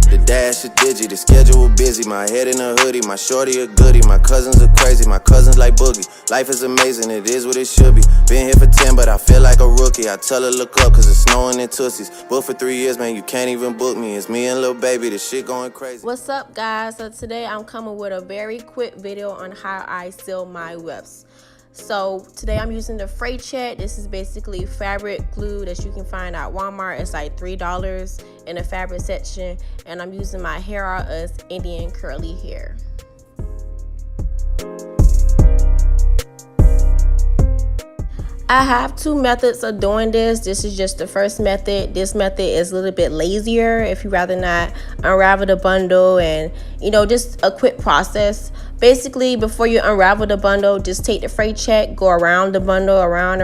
The dash is digi, the schedule busy. My head in a hoodie, my shorty a goodie. My cousins are crazy, my cousins like boogie. Life is amazing, it is what it should be. Been here for 10, but I feel like a rookie. I tell her look up, cause it's snowing in Tootsies. Booked for 3 years, man, you can't even book me. It's me and Lil Baby, the shit going crazy. What's up, guys? So today I'm coming with a very quick video on how I seal my Wefts. So today I'm using the Fray Check. This is basically fabric glue that you can find at Walmart. It's like $3 in the fabric section, and I'm using my HairAreUs Indian Curly hair. I have two methods of doing this. This is just the first method. This method is a little bit lazier if you rather not unravel the bundle and, you know, just a quick process. Basically, before you unravel the bundle, just take the Fray Check, go around the bundle, around,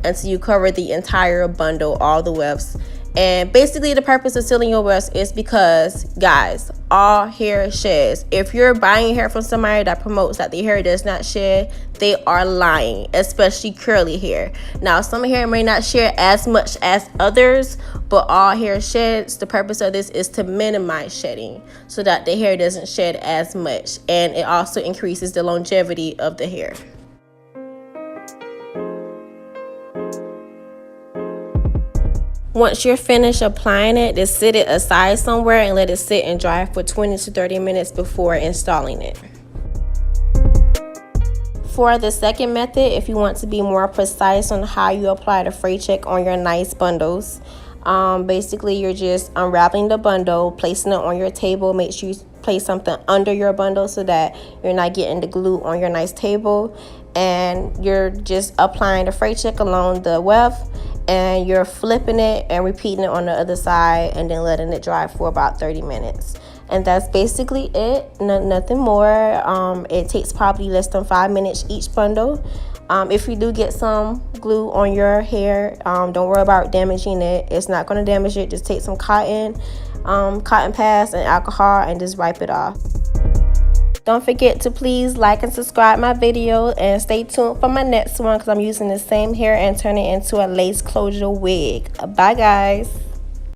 until you cover the entire bundle, all the wefts. And basically, the purpose of sealing your wefts is because, guys, all hair sheds. If you're buying hair from somebody that promotes that the hair does not shed, they are lying, especially curly hair. Now, some hair may not shed as much as others, but all hair sheds. The purpose of this is to minimize shedding so that the hair doesn't shed as much, and it also increases the longevity of the hair. Once you're finished applying it, just sit it aside somewhere and let it sit and dry for 20 to 30 minutes before installing it. For the second method, if you want to be more precise on how you apply the Fray Check on your nice bundles, basically you're just unwrapping the bundle, placing it on your table. Make sure you place something under your bundle so that you're not getting the glue on your nice table, and you're just applying the Fray Check along the weft, and you're flipping it and repeating it on the other side, and then letting it dry for about 30 minutes. And that's basically it. Nothing more. It takes probably less than 5 minutes each bundle. If you do get some glue on your hair, don't worry about damaging it. It's not going to damage it. Just take some cotton pads and alcohol and just wipe it off. Don't forget to please like and subscribe my video, and stay tuned for my next one because I'm using the same hair and turning it into a lace closure wig. Bye, guys.